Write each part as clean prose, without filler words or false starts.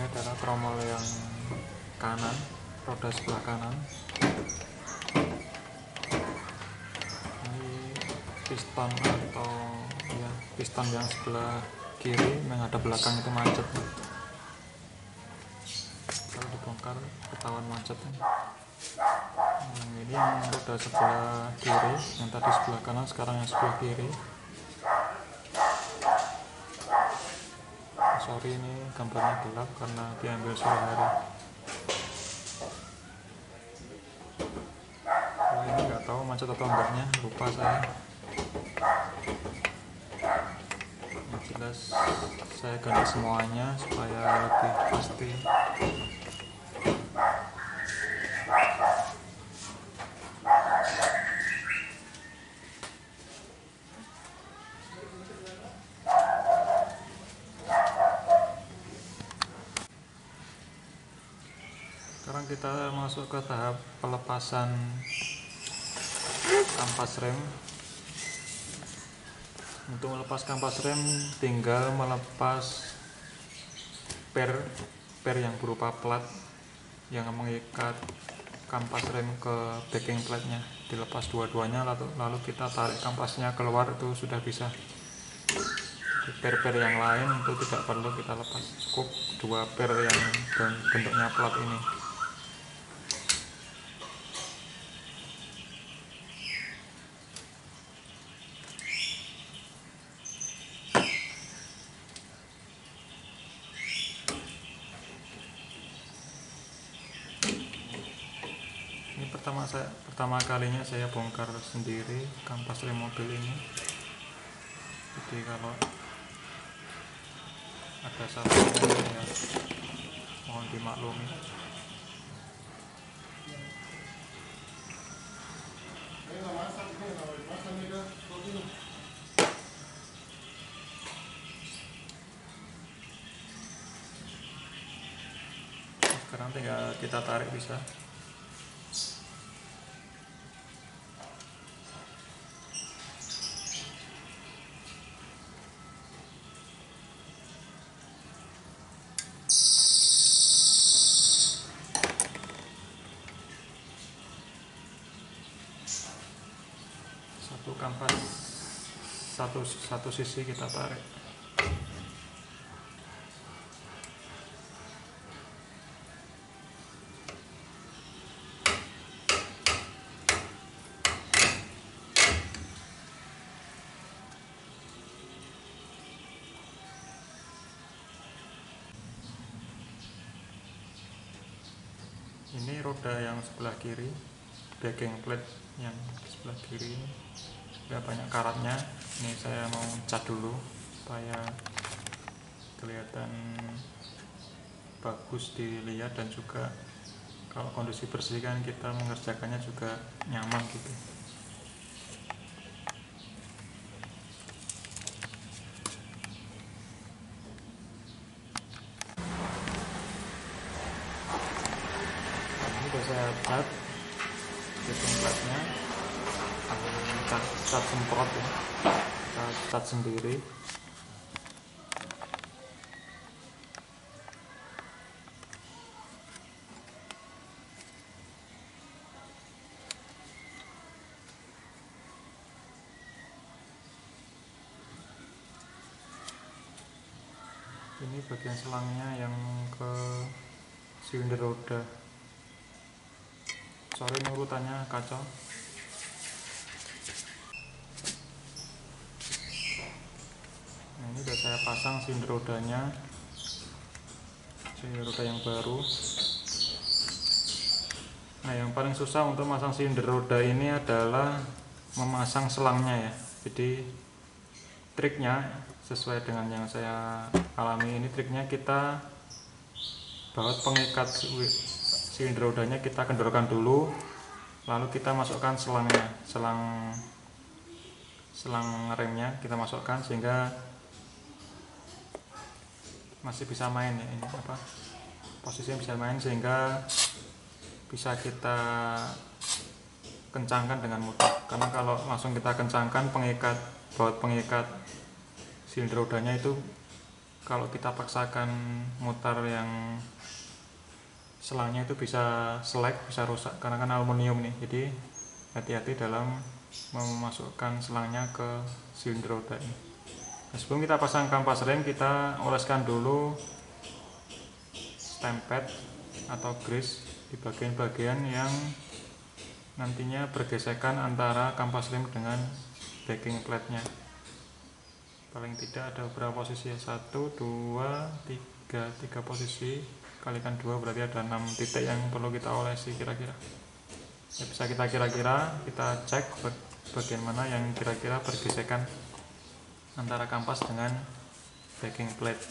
Ini adalah tromol yang kanan, roda sebelah kanan. Ini piston atau ya piston yang sebelah kiri menghadap belakang itu macet. Kalau dibongkar ketahuan macetnya. Yang ini yang roda sebelah kiri, yang tadi sebelah kanan sekarang yang sebelah kiri. Sorry, ini gambarnya gelap karena diambil sore hari. Ini nggak tahu macet atau enggaknya, lupa saya. Yang jelas saya ganti semuanya supaya lebih pasti. Sekarang kita masuk ke tahap pelepasan kampas rem. Untuk melepas kampas rem tinggal melepas per yang berupa plat yang mengikat kampas rem ke backing platnya. Dilepas dua-duanya lalu kita tarik kampasnya keluar, itu sudah bisa. Per yang lain itu tidak perlu kita lepas, cukup dua per yang bentuknya plat ini. Ini pertama kalinya saya bongkar sendiri kampas rem mobil ini. Jadi kalau ada salahnya ya mohon dimaklumi. Sekarang tinggal kita tarik bisa. Satu kampas satu sisi kita tarik. Ini roda yang sebelah kiri, backing plate yang sebelah kiri ini sudah banyak karatnya. Ini saya mau cat dulu supaya kelihatan bagus dilihat, dan juga kalau kondisi bersih kan kita mengerjakannya juga nyaman gitu. Sudah saya cat backing plate-nya, cat semprot ya, cat sendiri. Ini bagian selangnya yang ke silinder roda. Sorry ini urutannya kacau. Nah, ini udah saya pasang silinder rodanya, silinder roda yang baru. Nah, yang paling susah untuk masang silinder roda ini adalah memasang selangnya ya. Jadi triknya sesuai dengan yang saya alami ini, triknya kita baut pengikat silinder rodanya kita kendorkan dulu, lalu kita masukkan selangnya, selang remnya kita masukkan sehingga masih bisa main ya, ini apa posisinya bisa main sehingga bisa kita kencangkan dengan mudah. Karena kalau langsung kita kencangkan baut pengikat silinder rodanya itu kalau kita paksakan mutar yang selangnya itu bisa selek, bisa rusak karena kan aluminium nih. Jadi hati-hati dalam memasukkan selangnya ke silinder roda ini. Nah, sebelum kita pasang kampas rem, kita oleskan dulu stempad atau grease di bagian-bagian yang nantinya bergesekan antara kampas rem dengan backing plate-nya. Paling tidak ada beberapa posisi ya, 1, 2, 3 posisi, kalikan 2 berarti ada 6 titik yang perlu kita olesi kira-kira ya. Bisa kita kira-kira, kita cek bagian mana yang kira-kira bergesekan antara kampas dengan backing plate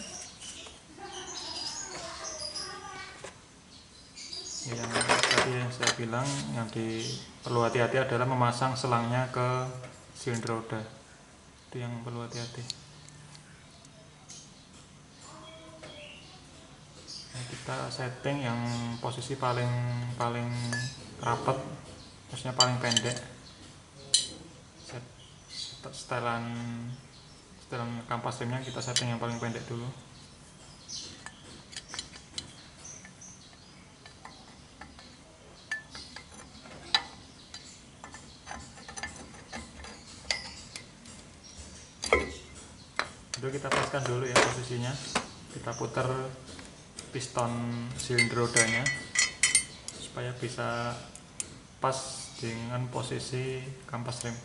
ya. Yang tadi yang saya bilang, yang perlu hati-hati adalah memasang selangnya ke silinder roda, itu yang perlu hati-hati. Nah, kita setting yang posisi paling rapat, maksudnya paling pendek. Setelan kampas remnya kita setting yang paling pendek dulu. Itu kita paskan dulu ya posisinya. Kita putar piston silinder rodanya supaya bisa pas dengan posisi kampas rem.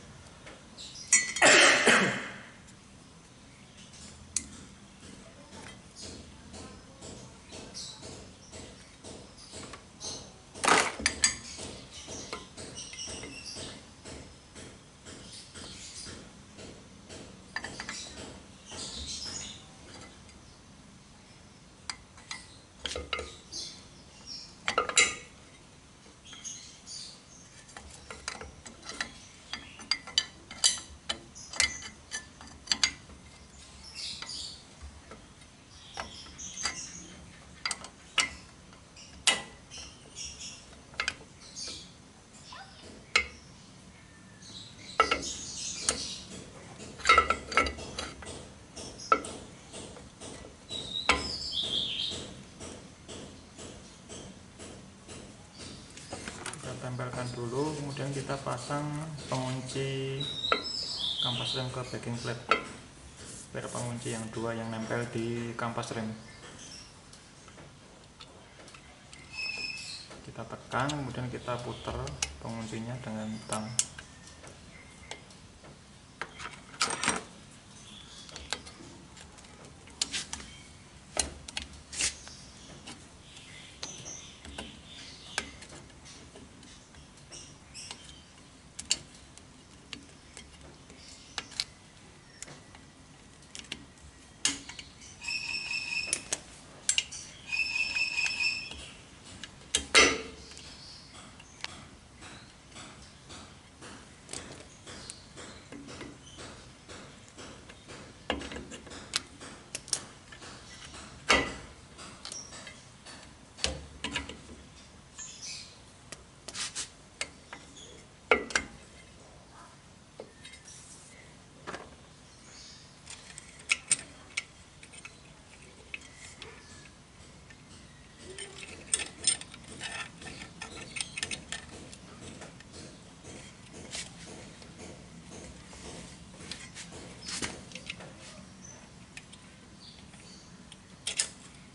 Tempelkan dulu, kemudian kita pasang pengunci kampas rem ke backing plate, biar pengunci yang 2 yang nempel di kampas rem. Kita tekan, kemudian kita putar penguncinya dengan tang.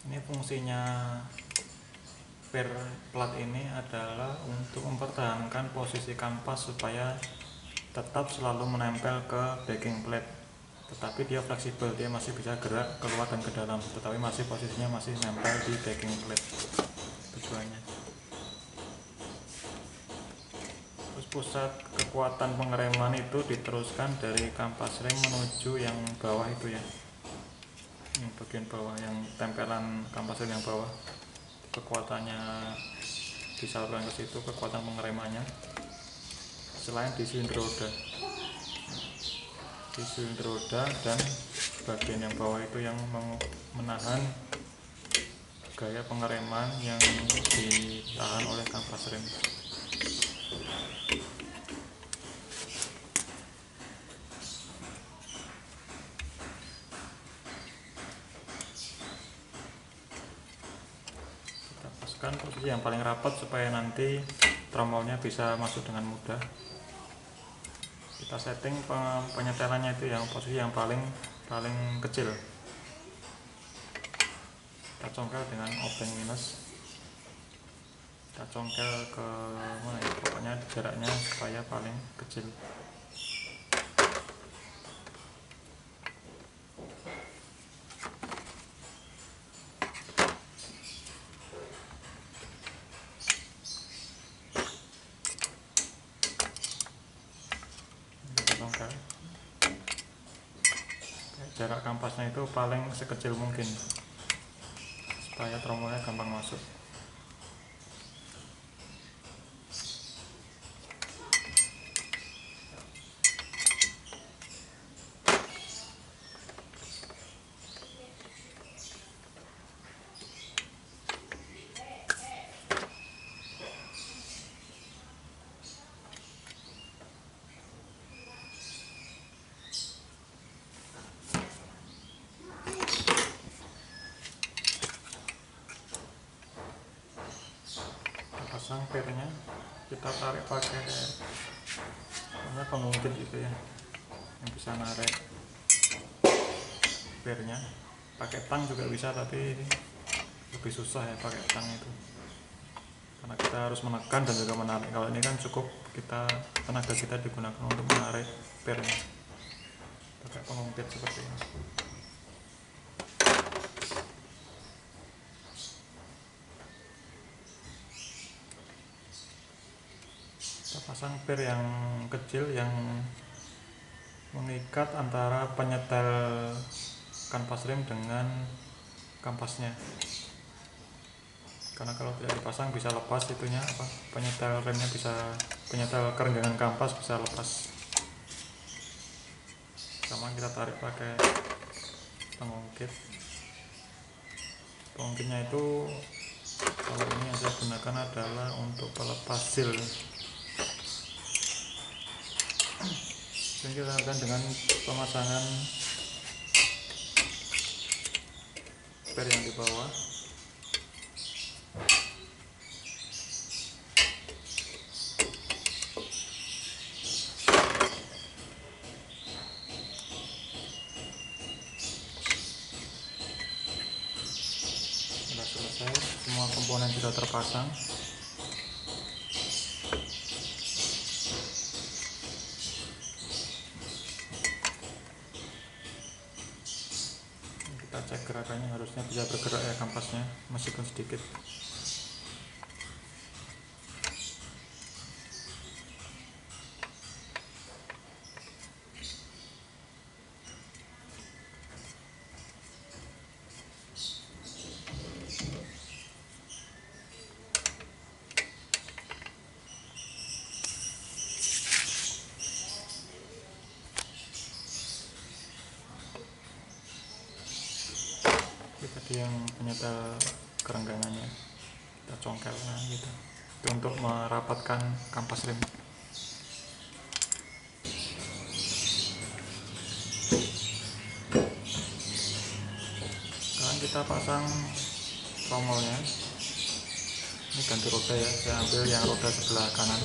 Ini fungsinya per plat ini adalah untuk mempertahankan posisi kampas supaya tetap selalu menempel ke backing plate, tetapi dia fleksibel, dia masih bisa gerak keluar dan ke dalam, tetapi masih posisinya masih nempel di backing plate tujuannya. Terus pusat kekuatan pengereman itu diteruskan dari kampas rem menuju yang bawah itu ya, yang bagian bawah, yang tempelan kampas rem yang bawah, kekuatannya disalurkan ke situ, kekuatan pengeremannya, selain di silinder roda dan bagian yang bawah itu yang menahan gaya pengereman yang ditahan oleh kampas rem. paskan posisi yang paling rapat supaya nanti tromolnya bisa masuk dengan mudah. Kita setting penyetelannya itu yang posisi yang paling kecil. Kita congkel dengan obeng minus. Kita congkel ke mana ya, pokoknya jaraknya supaya paling kecil. Jarak kampasnya itu paling sekecil mungkin supaya tromolnya gampang masuk. Pasang pernya, kita tarik pakai pengungkit gitu ya, yang bisa narik pernya. Pakai tang juga bisa, tapi lebih susah ya pakai tang itu, karena kita harus menekan dan juga menarik. Kalau ini kan cukup tenaga kita digunakan untuk menarik pernya pakai pengungkit seperti ini. Kita pasang per yang kecil yang mengikat antara penyetel kanvas rem dengan kampasnya, karena kalau tidak dipasang bisa lepas itunya penyetel remnya, penyetel kerenggangan kampas bisa lepas. Sama kita tarik pakai pengungkit. Pengungkitnya itu kalau ini yang saya gunakan adalah untuk pelepas seal. Dan kita akan dengan pemasangan per yang di bawah. Sudah selesai, semua komponen sudah terpasang. Kita cek gerakannya, harusnya bisa bergerak ya kampasnya, meskipun sedikit. Tadi yang penyetel kerenggangannya kita congkel gitu, itu untuk merapatkan kampas rem. Sekarang kita pasang tromolnya. Ini ganti roda ya, saya ambil yang roda sebelah kanan.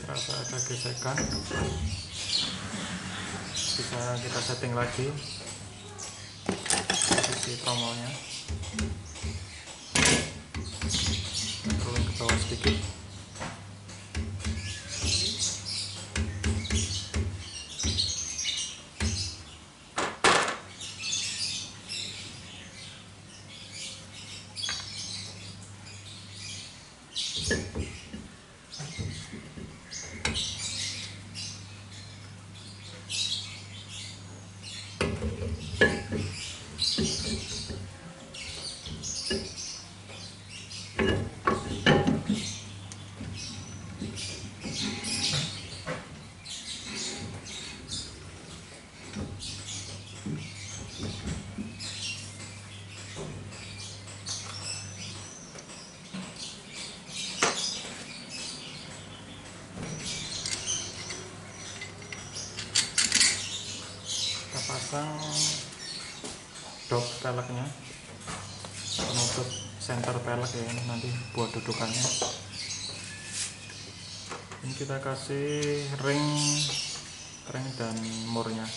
Terasa ada gesekan, bisa kita setting lagi posisi tromolnya, turun ke bawah sedikit. pasang dok peleknya, penutup center pelek ya, ini nanti buat dudukannya. Ini kita kasih ring dan murnya.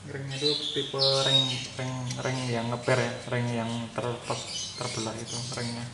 Ring itu tipe ring yang ngeber ya, ring yang terbelah itu ringnya.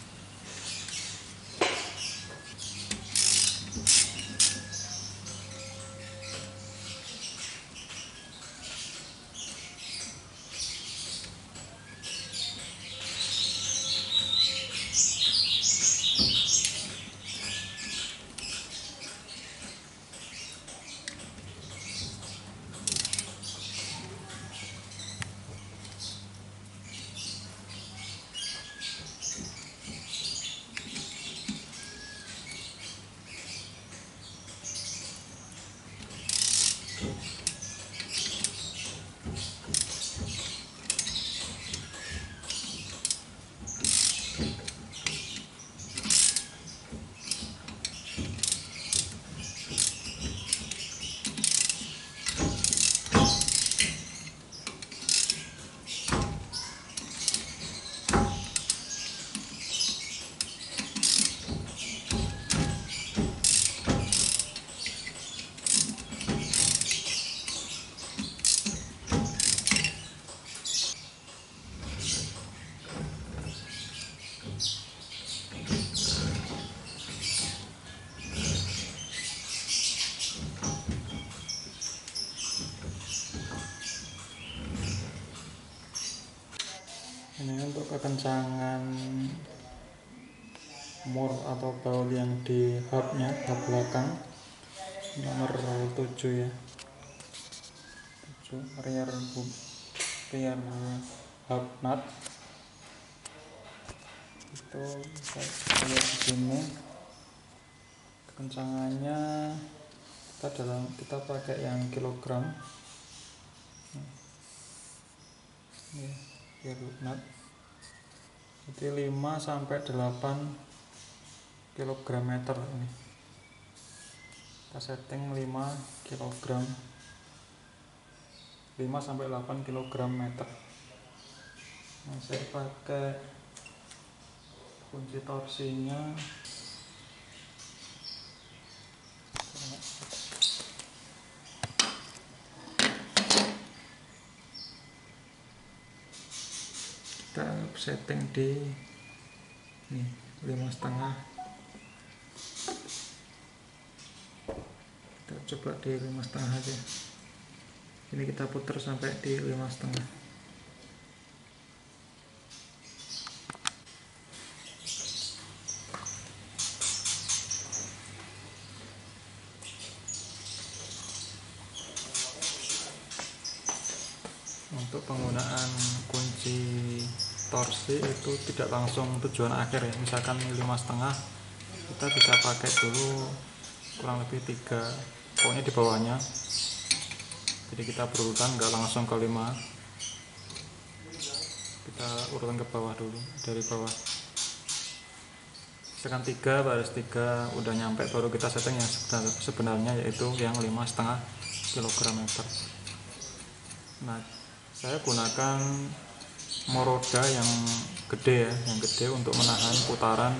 Ini untuk kekencangan mur atau baul yang di hubnya, hub belakang nomor 7 ya, 7 rear hub nut itu kita lihat di sini. Kekencangannya kita pakai yang kilogram ini, rear hub nut jadi 5 sampai 8 kilogram meter. Ini kita setting 5 kilogram, 5 sampai 8 kilogram meter. Nah, saya pakai kunci torsinya kita setting di ini 5,5. Kita coba di 5,5 aja. Ini kita putar sampai di 5,5. Untuk penggunaan kunci torsi itu tidak langsung tujuan akhir ya. Misalkan 5,5 kita bisa pakai dulu kurang lebih 3, pokoknya di bawahnya. Jadi kita berurutan, nggak langsung ke 5, kita urutan ke bawah dulu, dari bawah. Misalkan 3 baris 3 udah nyampe, baru kita setting yang sebenarnya, yaitu yang 5,5 kilogram meter. Nah, saya gunakan moroda yang gede ya, yang gede untuk menahan putaran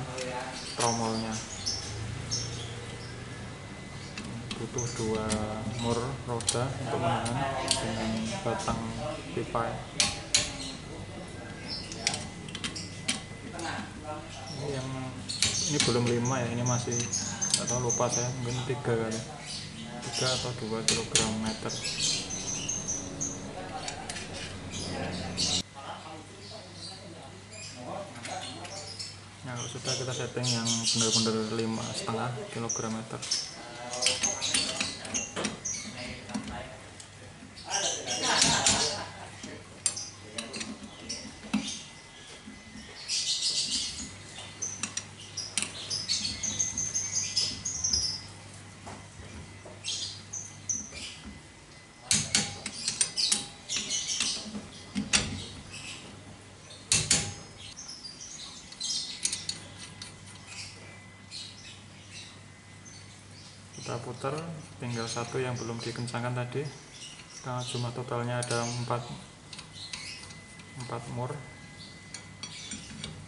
tromolnya. Butuh 2 mur roda untuk menahan dengan batang pipa. Ini belum 5 ya, ini masih atau lupa saya, mungkin 3 kali, 3 atau 2 kilogram meter. Nah, kalau sudah kita setting yang benar-benar 5,5 kilogram meter. Kita putar, tinggal 1 yang belum dikencangkan tadi. Karena jumlah totalnya ada 4 mur,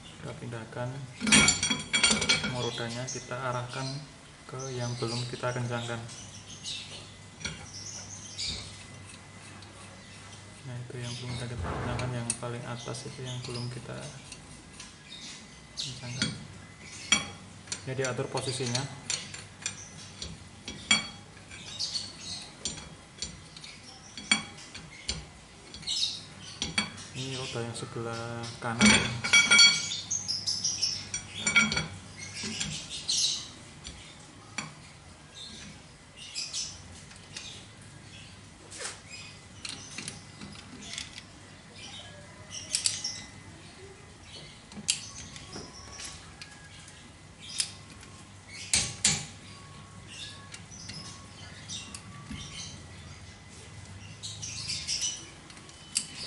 kita pindahkan mur rodanya, kita arahkan ke yang belum kita kencangkan. Nah, itu yang belum kita kencangkan, yang paling atas itu yang belum kita kencangkan. Ini diatur posisinya. Ini roda yang sebelah kanan.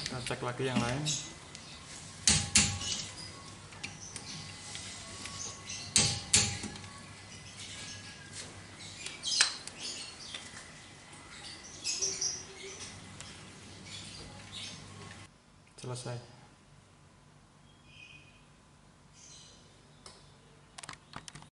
Kita cek lagi yang lain. Selesai.